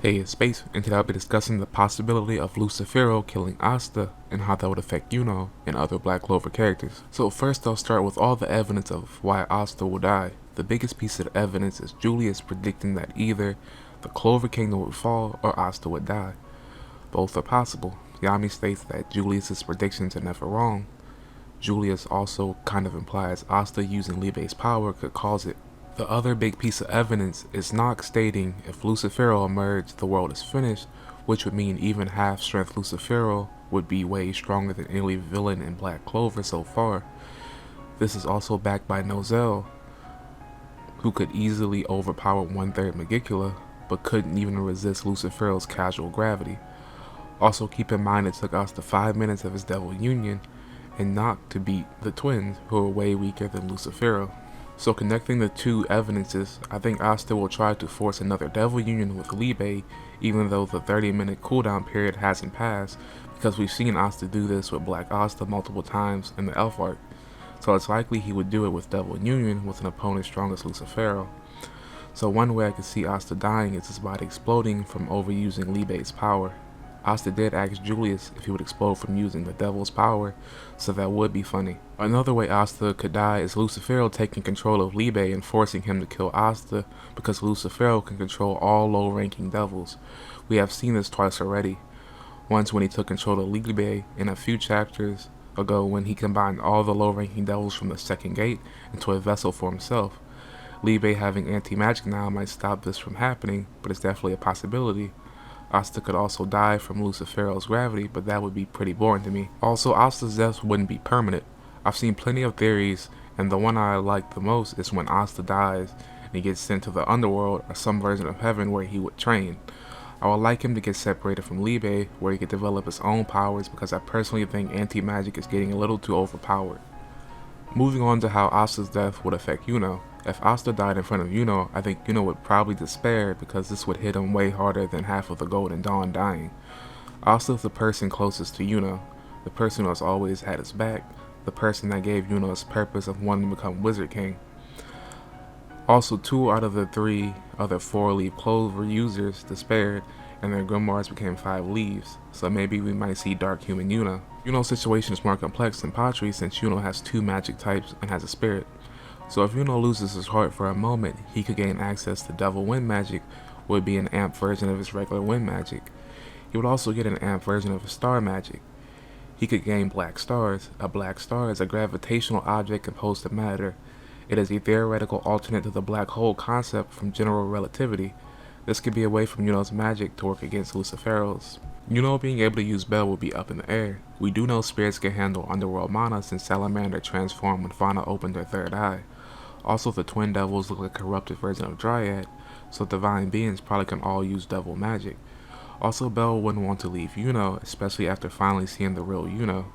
Hey, it's Space, and today I'll be discussing the possibility of Lucifero killing Asta and how that would affect Yuno and other Black Clover characters. So first I'll start with all the evidence of why Asta will die. The biggest piece of evidence is Julius predicting that either the Clover Kingdom would fall or Asta would die. Both are possible. Yami states that Julius's predictions are never wrong. Julius also kind of implies Asta using Libe's power could cause it. The other big piece of evidence is Nox stating if Lucifero emerged, the world is finished, which would mean even half-strength Lucifero would be way stronger than any villain in Black Clover so far. This is also backed by Nozel, who could easily overpower 1/3 Magicula, but couldn't even resist Lucifero's casual gravity. Also keep in mind it took Asta 5 minutes of his Devil Union and Nox to beat the twins, who are way weaker than Lucifero. So connecting the two evidences, I think Asta will try to force another Devil Union with Libe, even though the 30-minute cooldown period hasn't passed, because we've seen Asta do this with Black Asta multiple times in the Elf arc. So it's likely he would do it with Devil Union with an opponent strong as Lucifero. So one way I could see Asta dying is his body exploding from overusing Libe's power. Asta did ask Julius if he would explode from using the devil's power, so that would be funny. Another way Asta could die is Lucifero taking control of Libe and forcing him to kill Asta, because Lucifero can control all low-ranking devils. We have seen this twice already. Once when he took control of Libe in a few chapters ago when he combined all the low-ranking devils from the second gate into a vessel for himself. Libe having anti-magic now might stop this from happening, but it's definitely a possibility. Asta could also die from Lucifero's gravity, but that would be pretty boring to me. Also, Asta's death wouldn't be permanent. I've seen plenty of theories, and the one I like the most is when Asta dies and he gets sent to the underworld or some version of heaven where he would train. I would like him to get separated from Libe, where he could develop his own powers, because I personally think anti-magic is getting a little too overpowered. Moving on to how Asta's death would affect Yuno. If Asta died in front of Yuno, I think Yuno would probably despair, because this would hit him way harder than half of the Golden Dawn dying. Asta is the person closest to Yuno, the person who has always had his back, the person that gave Yuno his purpose of wanting to become Wizard King. Also, 2 out of the 3 other 4-leaf Clover users despaired, and their grimoires became 5 leaves, so maybe we might see Dark Human Yuno. Yuno's situation is more complex than Patri, since Yuno has 2 magic types and has a spirit. So if Yuno loses his heart for a moment, he could gain access to Devil Wind magic, would be an amp version of his regular wind magic. He would also get an amp version of his star magic. He could gain black stars. A black star is a gravitational object composed of matter. It is a theoretical alternate to the black hole concept from general relativity. This could be a way from Yuno's magic to work against Lucifero's. Yuno being able to use Bell will be up in the air. We do know spirits can handle underworld mana, since Salamander transformed when Fauna opened her third eye. Also, the twin devils look like a corrupted version of Dryad, so divine beings probably can all use devil magic. Also, Bell wouldn't want to leave Yuno, especially after finally seeing the real Yuno.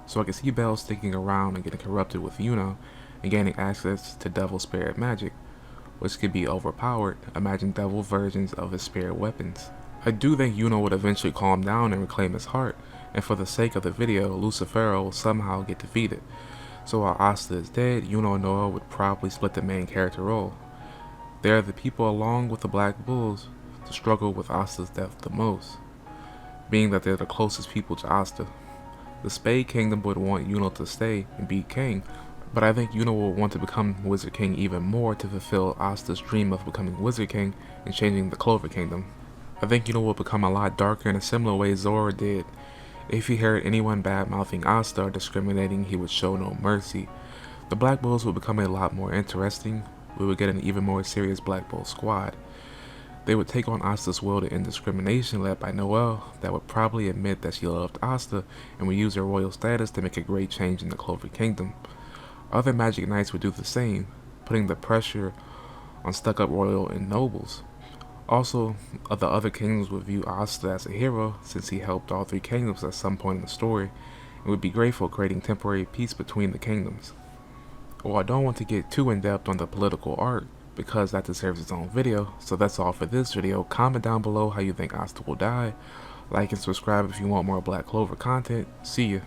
So I can see Bell sticking around and getting corrupted with Yuno, and gaining access to devil spirit magic, which could be overpowered. Imagine devil versions of his spirit weapons. I do think Yuno would eventually calm down and reclaim his heart, and for the sake of the video, Lucifero will somehow get defeated. So while Asta is dead, Yuno and Noah would probably split the main character role. They are the people, along with the Black Bulls, to struggle with Asta's death the most, being that they're the closest people to Asta. The Spade Kingdom would want Yuno to stay and be king, but I think Yuno will want to become Wizard King even more to fulfill Asta's dream of becoming Wizard King and changing the Clover Kingdom. I think Yuno will become a lot darker in a similar way Zora did. If he heard anyone bad-mouthing Asta or discriminating, he would show no mercy. The Black Bulls would become a lot more interesting. We would get an even more serious Black Bull squad. They would take on Asta's will to end discrimination, led by Noelle, that would probably admit that she loved Asta and would use her royal status to make a great change in the Clover Kingdom. Other Magic Knights would do the same, putting the pressure on stuck-up royal and nobles. Also, the other kingdoms would view Asta as a hero, since he helped all 3 kingdoms at some point in the story, and would be grateful, creating temporary peace between the kingdoms. Well, I don't want to get too in-depth on the political arc, because that deserves its own video, so that's all for this video. Comment down below how you think Asta will die, like and subscribe if you want more Black Clover content. See ya.